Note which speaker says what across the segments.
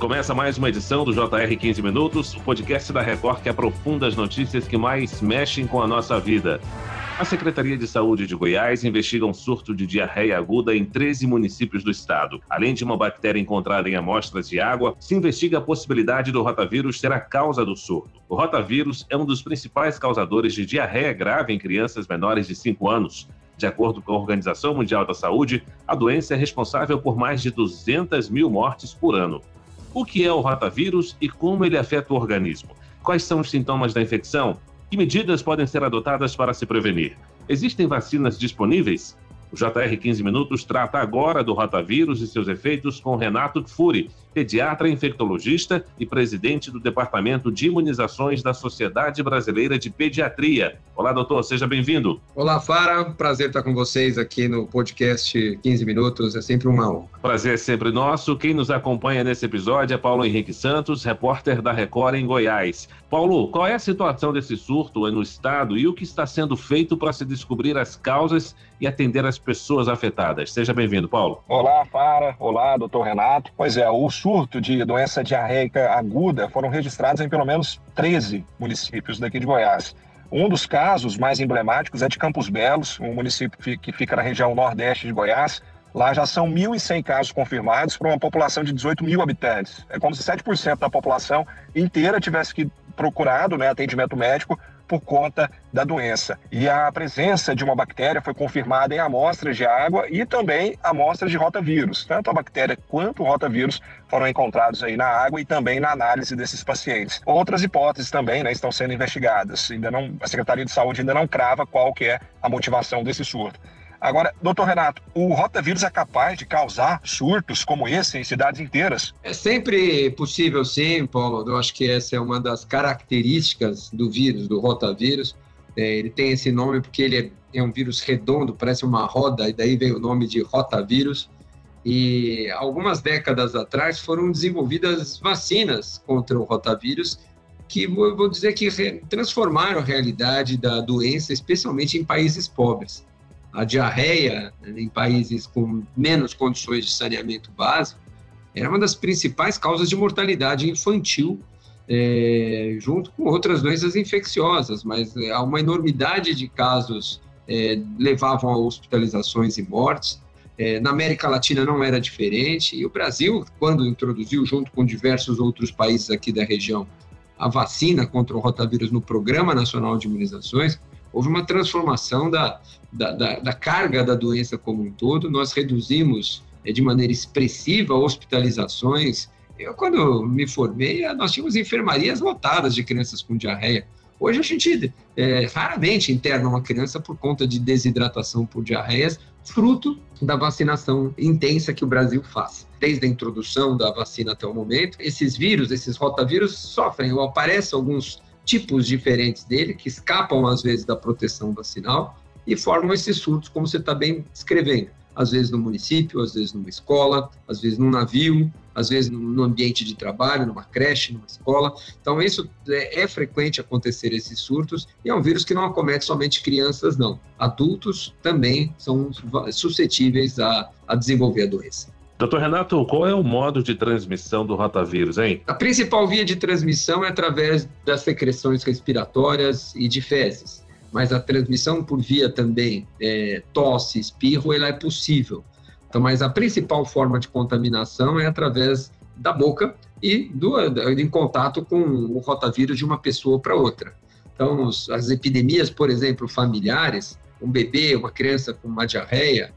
Speaker 1: Começa mais uma edição do JR 15 Minutos, o podcast da Record que aprofunda as notícias que mais mexem com a nossa vida. A Secretaria de Saúde de Goiás investiga um surto de diarreia aguda em 13 municípios do estado. Além de uma bactéria encontrada em amostras de água, se investiga a possibilidade do rotavírus ser a causa do surto. O rotavírus é um dos principais causadores de diarreia grave em crianças menores de 5 anos. De acordo com a Organização Mundial da Saúde, a doença é responsável por mais de 200 mil mortes por ano. O que é o rotavírus e como ele afeta o organismo? Quais são os sintomas da infecção? Que medidas podem ser adotadas para se prevenir? Existem vacinas disponíveis? O JR 15 Minutos trata agora do rotavírus e seus efeitos com Renato Kfouri, pediatra infectologista e presidente do Departamento de Imunizações da Sociedade Brasileira de Pediatria. Olá, doutor, seja bem-vindo.
Speaker 2: Olá, Fara. Prazer estar com vocês aqui no podcast 15 Minutos. É sempre uma honra.
Speaker 1: Prazer é sempre nosso. Quem nos acompanha nesse episódio é Paulo Henrique Santos, repórter da Record em Goiás. Paulo, qual é a situação desse surto no estado e o que está sendo feito para se descobrir as causas e atender as pessoas afetadas? Seja bem-vindo, Paulo.
Speaker 3: Olá, Fara. Olá, doutor Renato. Pois é, o surto de doença diarreica aguda foram registrados em pelo menos 13 municípios daqui de Goiás. Um dos casos mais emblemáticos é de Campos Belos, um município que fica na região nordeste de Goiás. Lá já são 1.100 casos confirmados para uma população de 18 mil habitantes. É como se 7% da população inteira tivesse procurado atendimento médico por conta da doença. E a presença de uma bactéria foi confirmada em amostras de água e também amostras de rotavírus. Tanto a bactéria quanto o rotavírus foram encontrados aí na água e também na análise desses pacientes. Outras hipóteses também estão sendo investigadas. A Secretaria de Saúde ainda não crava qual que é a motivação desse surto. Agora, doutor Renato, o rotavírus é capaz de causar surtos como esse em cidades inteiras?
Speaker 2: É sempre possível, sim, Paulo. Eu acho que essa é uma das características do vírus, do rotavírus. Ele tem esse nome porque ele é um vírus redondo, parece uma roda, e daí veio o nome de rotavírus. E algumas décadas atrás foram desenvolvidas vacinas contra o rotavírus que, vou dizer que transformaram a realidade da doença, especialmente em países pobres. A diarreia em países com menos condições de saneamento básico era uma das principais causas de mortalidade infantil, junto com outras doenças infecciosas, mas uma enormidade de casos levavam a hospitalizações e mortes. Na América Latina não era diferente, e o Brasil, quando introduziu, junto com diversos outros países aqui da região, a vacina contra o rotavírus no Programa Nacional de Imunizações, houve uma transformação da carga da doença como um todo. Nós reduzimos de maneira expressiva hospitalizações. Eu, quando me formei, nós tínhamos enfermarias lotadas de crianças com diarreia. Hoje a gente raramente interna uma criança por conta de desidratação por diarreias, fruto da vacinação intensa que o Brasil faz. Desde a introdução da vacina até o momento, esses vírus, esses rotavírus, sofrem ou aparecem alguns tipos diferentes dele, que escapam às vezes da proteção vacinal e formam esses surtos, como você está bem descrevendo. Às vezes no município, às vezes numa escola, às vezes num navio, às vezes no ambiente de trabalho, numa creche, numa escola. Então isso é frequente acontecer, esses surtos, e é um vírus que não acomete somente crianças, não. Adultos também são suscetíveis a desenvolver a doença.
Speaker 1: Doutor Renato, qual é o modo de transmissão do rotavírus, hein?
Speaker 2: A principal via de transmissão é através das secreções respiratórias e de fezes, mas a transmissão por via também tosse, espirro, ela é possível. Então, mas a principal forma de contaminação é através da boca e em contato com o rotavírus de uma pessoa para outra. Então, as epidemias, por exemplo, familiares, um bebê, uma criança com uma diarreia,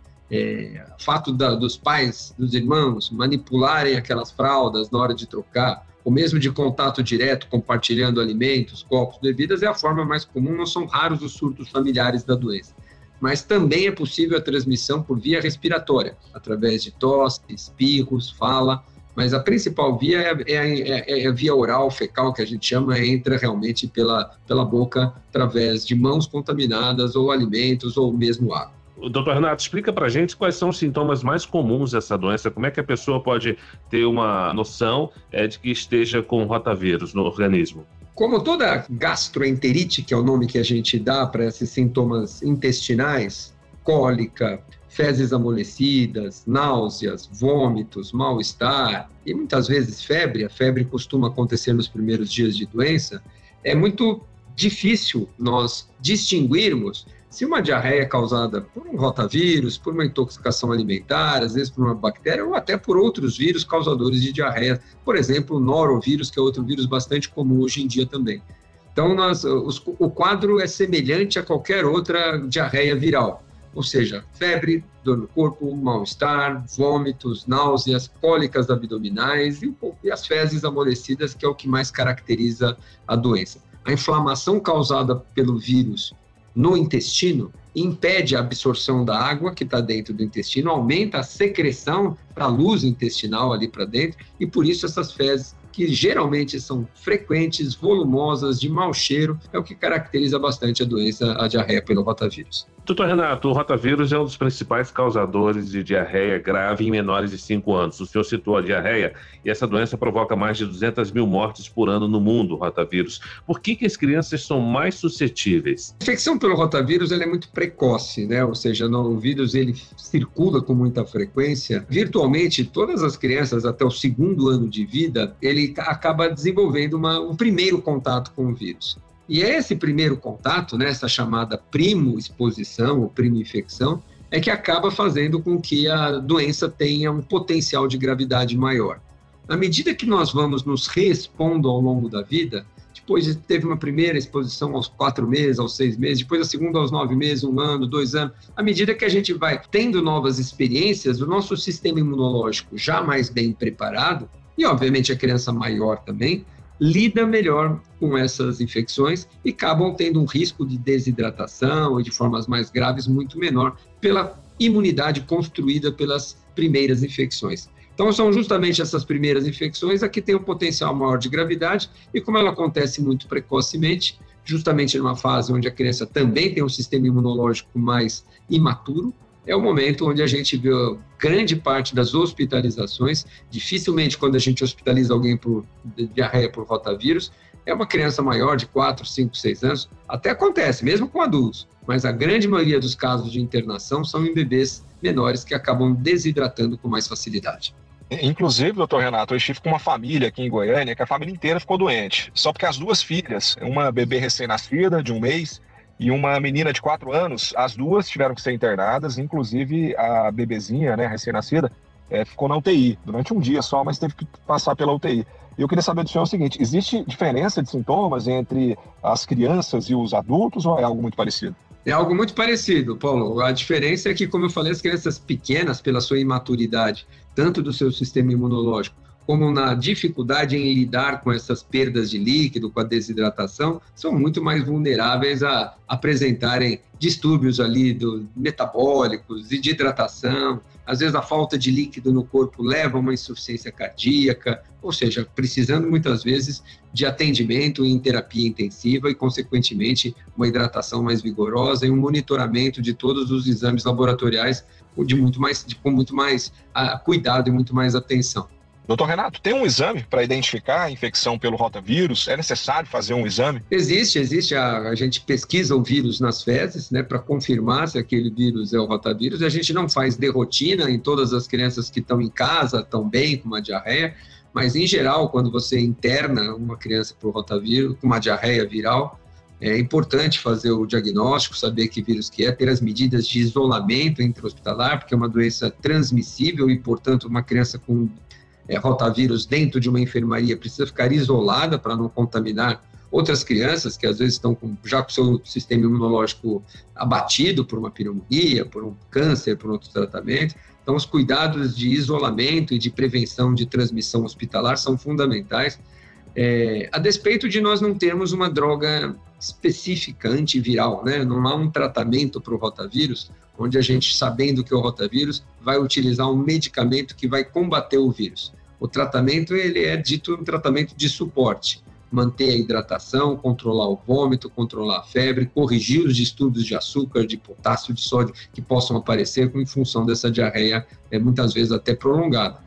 Speaker 2: o fato dos pais, dos irmãos manipularem aquelas fraldas na hora de trocar, ou mesmo de contato direto, compartilhando alimentos, copos, bebidas, é a forma mais comum. Não são raros os surtos familiares da doença. Mas também é possível a transmissão por via respiratória, através de tosse, espirros, fala, mas a principal via é a via oral, fecal, que a gente chama, entra realmente pela boca, através de mãos contaminadas, ou alimentos, ou mesmo água.
Speaker 1: Doutor Renato, explica pra gente quais são os sintomas mais comuns dessa doença, como é que a pessoa pode ter uma noção de que esteja com rotavírus no organismo?
Speaker 2: Como toda gastroenterite, que é o nome que a gente dá para esses sintomas intestinais, cólica, fezes amolecidas, náuseas, vômitos, mal-estar e muitas vezes febre. A febre costuma acontecer nos primeiros dias de doença. É muito difícil nós distinguirmos se uma diarreia é causada por um rotavírus, por uma intoxicação alimentar, às vezes por uma bactéria ou até por outros vírus causadores de diarreia, por exemplo, o norovírus, que é outro vírus bastante comum hoje em dia também. Então, o quadro é semelhante a qualquer outra diarreia viral, ou seja, febre, dor no corpo, mal-estar, vômitos, náuseas, cólicas abdominais e as fezes amolecidas, que é o que mais caracteriza a doença. A inflamação causada pelo vírus no intestino impede a absorção da água que está dentro do intestino, aumenta a secreção para a luz intestinal ali para dentro, e por isso essas fezes, que geralmente são frequentes, volumosas, de mau cheiro, é o que caracteriza bastante a doença, a diarreia pelo rotavírus.
Speaker 1: Doutor Renato, o rotavírus é um dos principais causadores de diarreia grave em menores de 5 anos. O senhor citou a diarreia e essa doença provoca mais de 200 mil mortes por ano no mundo, o rotavírus. Por que as crianças são mais suscetíveis?
Speaker 2: A infecção pelo rotavírus ela é muito precoce, né? Ou seja, o vírus ele circula com muita frequência. Virtualmente, todas as crianças até o 2º ano de vida, ele acaba desenvolvendo um primeiro contato com o vírus. E esse primeiro contato, né, essa chamada primo-exposição ou primo-infecção, é que acaba fazendo com que a doença tenha um potencial de gravidade maior. À medida que nós vamos nos reexpondo ao longo da vida, depois teve uma primeira exposição aos 4 meses, aos 6 meses, depois a segunda aos 9 meses, 1 ano, 2 anos, à medida que a gente vai tendo novas experiências, o nosso sistema imunológico já mais bem preparado, e obviamente a criança maior também, lida melhor com essas infecções e acabam tendo um risco de desidratação e de formas mais graves muito menor pela imunidade construída pelas primeiras infecções. Então, são justamente essas primeiras infecções a que têm um potencial maior de gravidade e como ela acontece muito precocemente, justamente numa fase onde a criança também tem um sistema imunológico mais imaturo, é o momento onde a gente vê grande parte das hospitalizações. Dificilmente, quando a gente hospitaliza alguém por diarreia por rotavírus, é uma criança maior de 4, 5, 6 anos. Até acontece, mesmo com adultos, mas a grande maioria dos casos de internação são em bebês menores que acabam desidratando com mais facilidade.
Speaker 3: Inclusive, doutor Renato, eu estive com uma família aqui em Goiânia que a família inteira ficou doente, só porque as 2 filhas, uma bebê recém-nascida de 1 mês, e uma menina de 4 anos, as 2 tiveram que ser internadas, inclusive a bebezinha, né, recém-nascida, ficou na UTI durante 1 dia só, mas teve que passar pela UTI. E eu queria saber do senhor o seguinte, existe diferença de sintomas entre as crianças e os adultos ou é algo muito parecido?
Speaker 2: É algo muito parecido, Paulo. A diferença é que, como eu falei, as crianças pequenas, pela sua imaturidade, tanto do seu sistema imunológico, como na dificuldade em lidar com essas perdas de líquido, com a desidratação, são muito mais vulneráveis a apresentarem distúrbios ali metabólicos e de hidratação. Às vezes a falta de líquido no corpo leva a uma insuficiência cardíaca, ou seja, precisando muitas vezes de atendimento em terapia intensiva e, consequentemente, uma hidratação mais vigorosa e um monitoramento de todos os exames laboratoriais com muito mais cuidado e muito mais atenção.
Speaker 3: Doutor Renato, tem um exame para identificar a infecção pelo rotavírus? É necessário fazer um exame?
Speaker 2: Existe. A gente pesquisa o vírus nas fezes, né, para confirmar se aquele vírus é o rotavírus. A gente não faz de rotina em todas as crianças que estão em casa, estão bem com uma diarreia, mas em geral, quando você interna uma criança por rotavírus, com uma diarreia viral, é importante fazer o diagnóstico, saber que vírus que é, ter as medidas de isolamento intra-hospitalar, porque é uma doença transmissível e, portanto, uma criança com rotavírus dentro de uma enfermaria precisa ficar isolada para não contaminar outras crianças que às vezes estão já com o seu sistema imunológico abatido por uma pneumonia, por um câncer, por outro tratamento. Então, os cuidados de isolamento e de prevenção de transmissão hospitalar são fundamentais, a despeito de nós não termos uma droga específica antiviral, né? Não há um tratamento para o rotavírus, onde a gente, sabendo que é o rotavírus, vai utilizar um medicamento que vai combater o vírus. O tratamento, ele é dito um tratamento de suporte, manter a hidratação, controlar o vômito, controlar a febre, corrigir os distúrbios de açúcar, de potássio, de sódio, que possam aparecer em função dessa diarreia, muitas vezes até prolongada.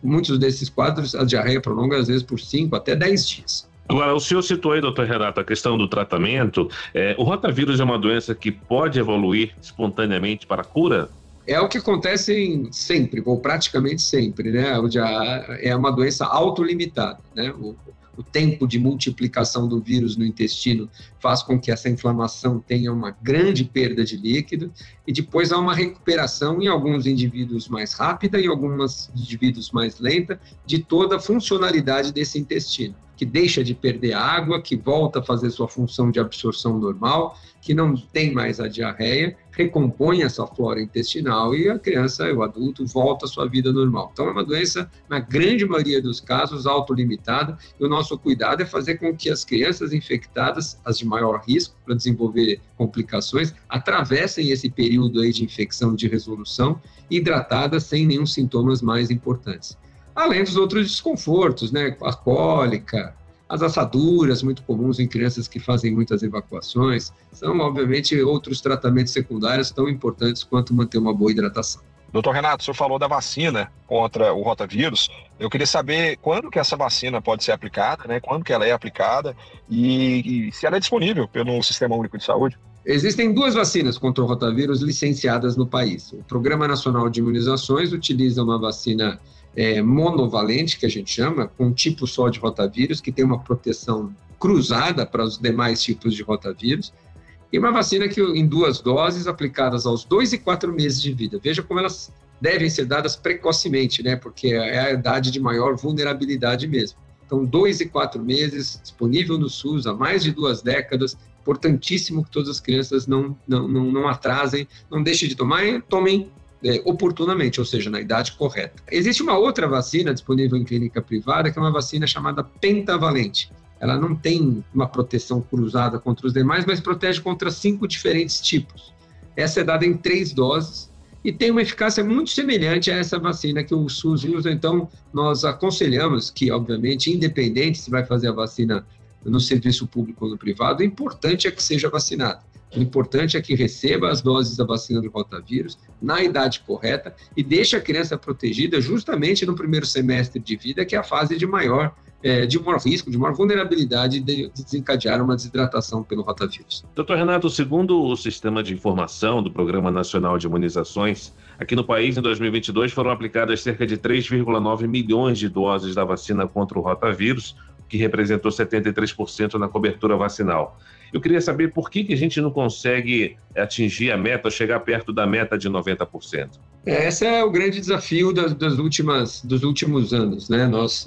Speaker 2: Muitos desses quadros, a diarreia prolonga às vezes por 5 até 10 dias.
Speaker 1: Agora, o senhor citou aí, doutor Renato, a questão do tratamento. O rotavírus é uma doença que pode evoluir espontaneamente para a cura?
Speaker 2: É o que acontece sempre, ou praticamente sempre, né? É uma doença autolimitada, né? O tempo de multiplicação do vírus no intestino faz com que essa inflamação tenha uma grande perda de líquido e depois há uma recuperação em alguns indivíduos mais rápida e em alguns indivíduos mais lenta de toda a funcionalidade desse intestino, que deixa de perder água, que volta a fazer sua função de absorção normal, que não tem mais a diarreia, recompõe essa flora intestinal e a criança, o adulto, volta à sua vida normal. Então, é uma doença, na grande maioria dos casos, autolimitada, e o nosso cuidado é fazer com que as crianças infectadas, as de maior risco para desenvolver complicações, atravessem esse período aí de infecção de resolução, hidratadas, sem nenhum sintomas mais importantes. Além dos outros desconfortos, né? A cólica, as assaduras, muito comuns em crianças que fazem muitas evacuações, são, obviamente, outros tratamentos secundários tão importantes quanto manter uma boa hidratação.
Speaker 3: Doutor Renato, o senhor falou da vacina contra o rotavírus. Eu queria saber quando que essa vacina pode ser aplicada, né? Quando que ela é aplicada e se ela é disponível pelo Sistema Único de Saúde.
Speaker 2: Existem 2 vacinas contra o rotavírus licenciadas no país. O Programa Nacional de Imunizações utiliza uma vacina monovalente, que a gente chama, com um tipo só de rotavírus, que tem uma proteção cruzada para os demais tipos de rotavírus, e uma vacina que em 2 doses aplicadas aos 2 e 4 meses de vida. Veja como elas devem ser dadas precocemente, né? Porque é a idade de maior vulnerabilidade mesmo. Então, 2 e 4 meses, disponível no SUS há mais de 2 décadas, importantíssimo que todas as crianças não atrasem, não deixem de tomar e tomem oportunamente, ou seja, na idade correta. Existe uma outra vacina disponível em clínica privada, que é uma vacina chamada pentavalente. Ela não tem uma proteção cruzada contra os demais, mas protege contra 5 diferentes tipos. Essa é dada em 3 doses e tem uma eficácia muito semelhante a essa vacina que o SUS usa. Então, nós aconselhamos que, obviamente, independente se vai fazer a vacina no serviço público ou no privado, o importante é que seja vacinado. O importante é que receba as doses da vacina do rotavírus na idade correta e deixe a criança protegida justamente no primeiro semestre de vida, que é a fase de maior risco, de maior vulnerabilidade de desencadear uma desidratação pelo rotavírus.
Speaker 1: Doutor Renato, segundo o Sistema de Informação do Programa Nacional de Imunizações, aqui no país, em 2022, foram aplicadas cerca de 3,9 milhões de doses da vacina contra o rotavírus, que representou 73% na cobertura vacinal. Eu queria saber por que a gente não consegue atingir a meta, chegar perto da meta de 90%.
Speaker 2: Esse é o grande desafio dos últimos anos, né? Nós,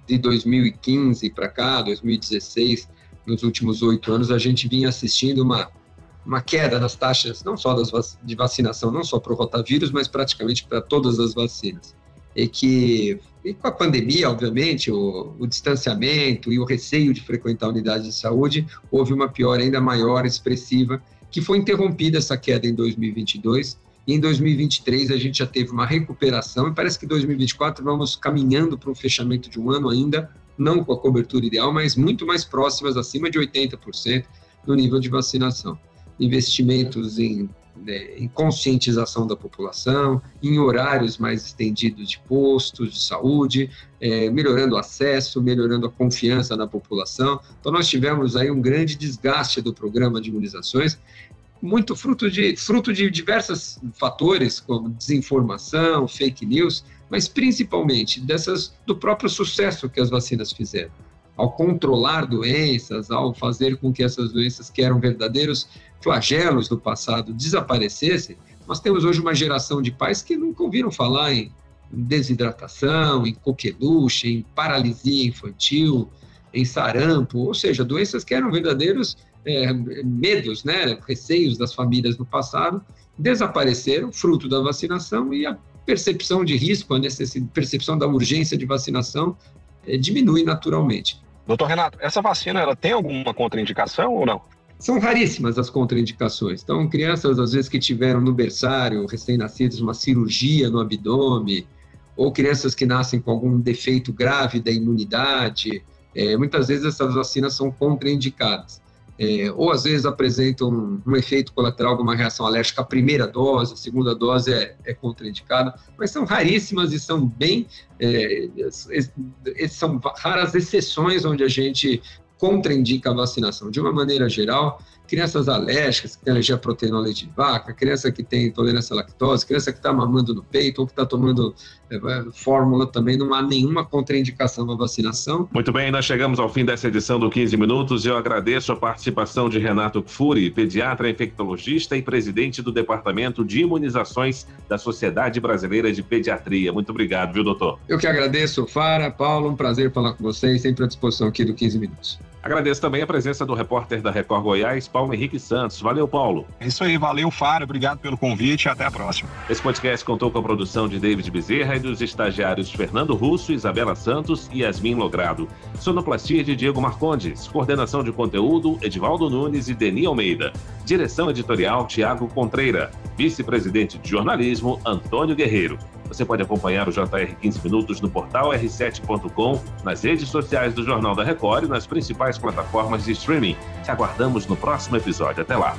Speaker 2: de 2015 para cá, 2016, nos últimos 8 anos, a gente vinha assistindo uma queda nas taxas, não só de vacinação, não só para o rotavírus, mas praticamente para todas as vacinas. E com a pandemia, obviamente, o distanciamento e o receio de frequentar a unidade de saúde, houve uma piora ainda maior, expressiva, que foi interrompida essa queda em 2022, e em 2023 a gente já teve uma recuperação, e parece que em 2024 vamos caminhando para um fechamento de um ano ainda, não com a cobertura ideal, mas muito mais próximas, acima de 80% no nível de vacinação. Investimentos em conscientização da população, em horários mais estendidos de postos de saúde, melhorando o acesso, melhorando a confiança na população. Então, nós tivemos aí um grande desgaste do programa de imunizações, muito fruto de diversos fatores, como desinformação, fake news, mas principalmente do próprio sucesso que as vacinas fizeram. Ao controlar doenças, ao fazer com que essas doenças, que eram verdadeiros flagelos do passado, desaparecessem, nós temos hoje uma geração de pais que nunca ouviram falar em desidratação, em coqueluche, em paralisia infantil, em sarampo, ou seja, doenças que eram verdadeiros medos, né, receios das famílias no passado, desapareceram, fruto da vacinação, e a percepção de risco, a percepção da urgência de vacinação diminui naturalmente.
Speaker 3: Doutor Renato, essa vacina ela tem alguma contraindicação ou não?
Speaker 2: São raríssimas as contraindicações. Então, crianças, às vezes, que tiveram no berçário, recém-nascidos, uma cirurgia no abdômen, ou crianças que nascem com algum defeito grave da imunidade, muitas vezes essas vacinas são contraindicadas. Ou, às vezes, apresentam um efeito colateral, alguma reação alérgica à primeira dose, a segunda dose é contraindicada, mas são raríssimas e são são raras exceções onde a gente contraindica a vacinação. De uma maneira geral, crianças alérgicas, que têm alergia à proteína ao leite de vaca, criança que tem intolerância à lactose, criança que está mamando no peito ou que está tomando fórmula também, não há nenhuma contraindicação à vacinação.
Speaker 1: Muito bem, nós chegamos ao fim dessa edição do 15 Minutos. Eu agradeço a participação de Renato Kfouri, pediatra infectologista e presidente do Departamento de Imunizações da Sociedade Brasileira de Pediatria. Muito obrigado, viu, doutor?
Speaker 2: Eu que agradeço, Fara, Paulo, um prazer falar com vocês, sempre à disposição aqui do 15 Minutos.
Speaker 1: Agradeço também a presença do repórter da Record Goiás, Paulo Henrique Santos. Valeu, Paulo.
Speaker 3: É isso aí, valeu, Fara, obrigado pelo convite e até a próxima.
Speaker 1: Esse podcast contou com a produção de David Bezerra e dos estagiários Fernando Russo, Isabela Santos e Yasmin Logrado. Sonoplastia de Diego Marcondes. Coordenação de conteúdo, Edivaldo Nunes e Deni Almeida. Direção editorial, Tiago Contreira. Vice-presidente de jornalismo, Antônio Guerreiro. Você pode acompanhar o JR 15 Minutos no portal r7.com, nas redes sociais do Jornal da Record e nas principais plataformas de streaming. Te aguardamos no próximo episódio. Até lá!